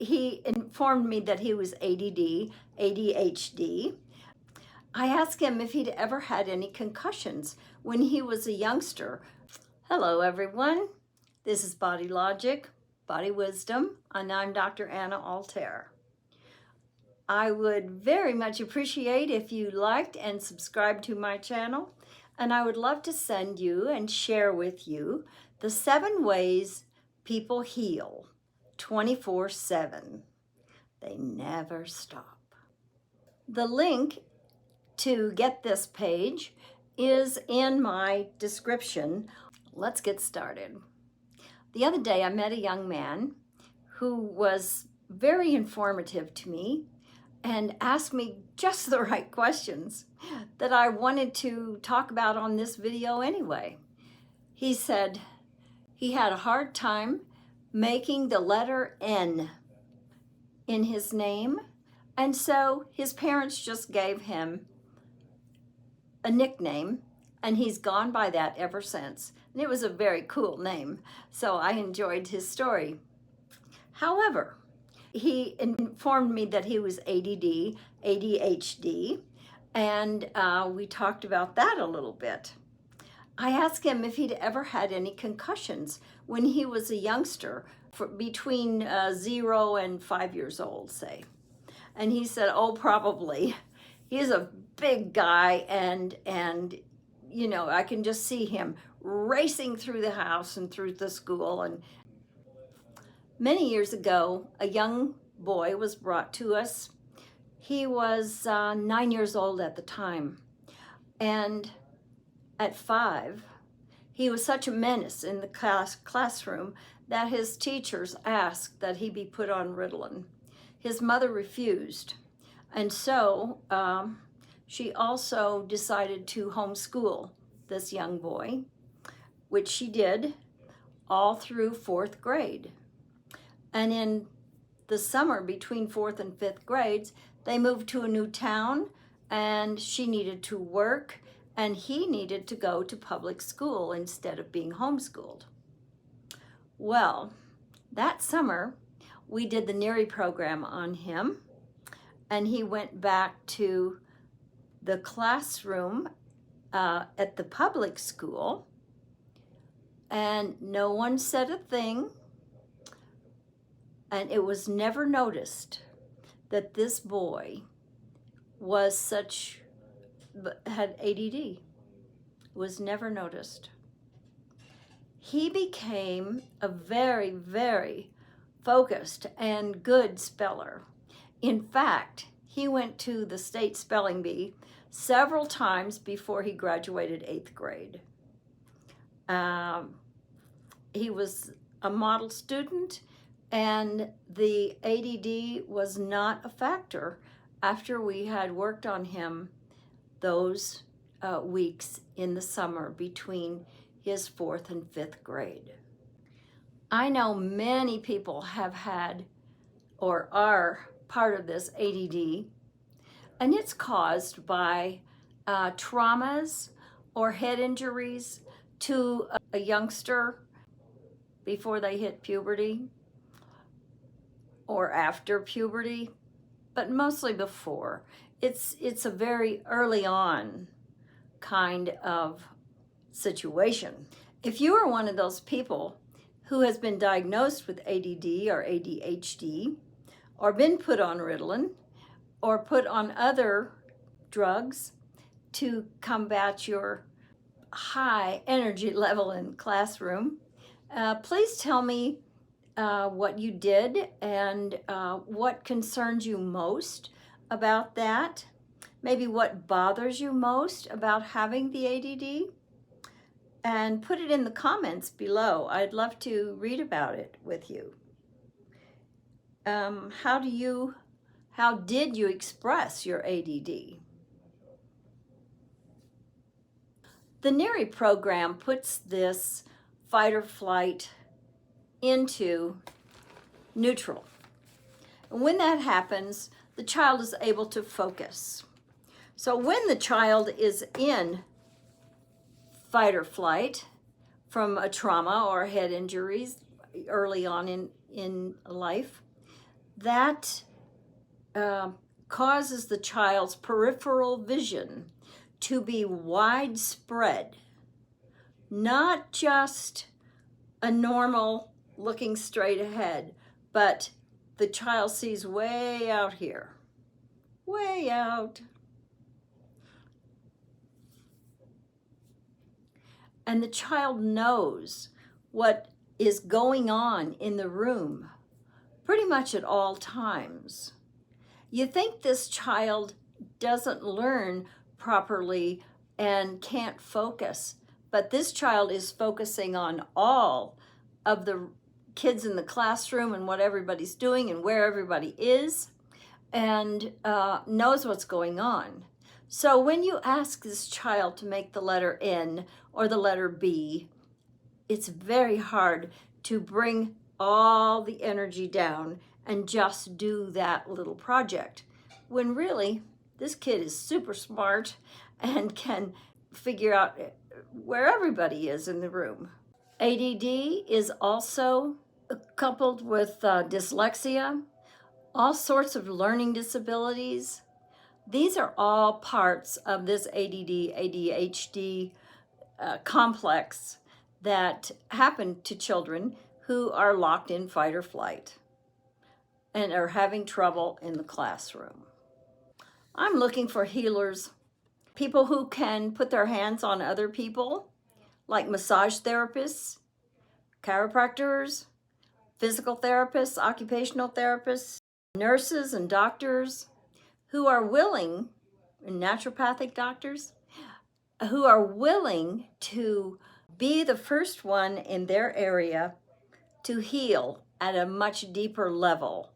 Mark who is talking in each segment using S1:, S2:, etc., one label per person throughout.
S1: he informed me that he was ADD, ADHD. I asked him if he'd ever had any concussions when he was a youngster. Hello, everyone. This is Body Logic, Body Wisdom, and I'm Dr. Anna Altair. I would very much appreciate if you liked and subscribed to my channel, and I would love to send you and share with you the 7 ways people heal 24/7. They never stop. The link to get this page is in my description. Let's get started. The other day I met a young man who was very informative to me and asked me just the right questions that I wanted to talk about on this video anyway. He said he had a hard time making the letter N in his name, and so his parents just gave him a nickname, and he's gone by that ever since. And it was a very cool name, so I enjoyed his story. However, he informed me that he was ADD, ADHD, and we talked about that a little bit. I asked him if he'd ever had any concussions when he was a youngster, between 0 and 5 years old, say. And he said, oh, probably. He's a big guy, and you know, I can just see him racing through the house and through the school. And many years ago, a young boy was brought to us. He was 9 years old at the time, and at 5, he was such a menace in the classroom that his teachers asked that he be put on Ritalin. His mother refused, and so she also decided to homeschool this young boy, which she did all through 4th grade. And in the summer between 4th and 5th grades, they moved to a new town, and she needed to work, and he needed to go to public school instead of being homeschooled. Well, that summer, we did the NERI program on him, and he went back to the classroom at the public school, and no one said a thing, and it was never noticed that this boy had ADD. It was never noticed. He became a very, very focused and good speller. In fact, he went to the state spelling bee several times before he graduated 8th grade. He was a model student, and the ADD was not a factor after we had worked on him those weeks in the summer between his 4th and 5th grade. I know many people have had or are part of this ADD, and it's caused by traumas or head injuries to a youngster before they hit puberty or after puberty, but mostly before. It's a very early on kind of situation. If you are one of those people who has been diagnosed with ADD or ADHD, or been put on Ritalin, or put on other drugs to combat your high energy level in the classroom, please tell me what you did and what concerns you most about that. Maybe what bothers you most about having the ADD, and put it in the comments below. I'd love to read about it with you. How did you express your ADD? The NERI program puts this fight or flight into neutral. And when that happens, the child is able to focus. So when the child is in fight or flight from a trauma or head injuries early on in life, that causes the child's peripheral vision to be widespread, not just a normal looking straight ahead, but the child sees way out here, way out. And the child knows what is going on in the room pretty much at all times. You think this child doesn't learn properly and can't focus, but this child is focusing on all of the kids in the classroom and what everybody's doing and where everybody is, and knows what's going on. So when you ask this child to make the letter N or the letter B, it's very hard to bring all the energy down and just do that little project, when really this kid is super smart and can figure out where everybody is in the room. ADD is also coupled with dyslexia, all sorts of learning disabilities. These are all parts of this ADD, ADHD complex that happen to children who are locked in fight or flight and are having trouble in the classroom. I'm looking for healers, people who can put their hands on other people, like massage therapists, chiropractors, physical therapists, occupational therapists, nurses and doctors who are willing, and naturopathic doctors, who are willing to be the first one in their area to heal at a much deeper level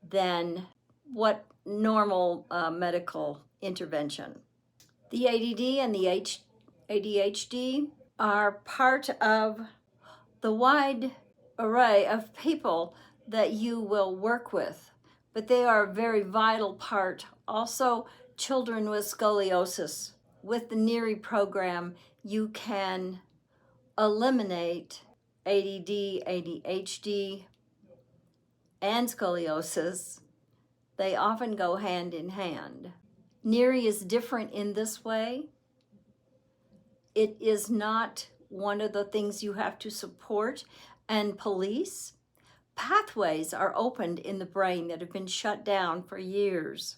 S1: than what normal medical intervention. The ADD and the ADHD are part of the wide array of people that you will work with, but they are a very vital part. Also, children with scoliosis. With the NEARI program, you can eliminate ADD, ADHD, and scoliosis. They often go hand in hand. NEARI is different in this way. It is not one of the things you have to support and police. Pathways are opened in the brain that have been shut down for years.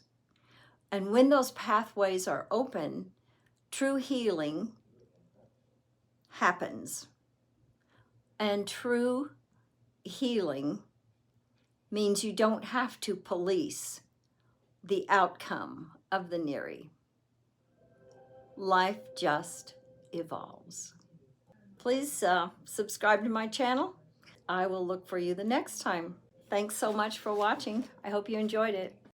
S1: And when those pathways are open, true healing happens. And true healing means you don't have to police the outcome of the NEARI. Life just evolves. Please subscribe to my channel. I will look for you the next time. Thanks so much for watching. I hope you enjoyed it.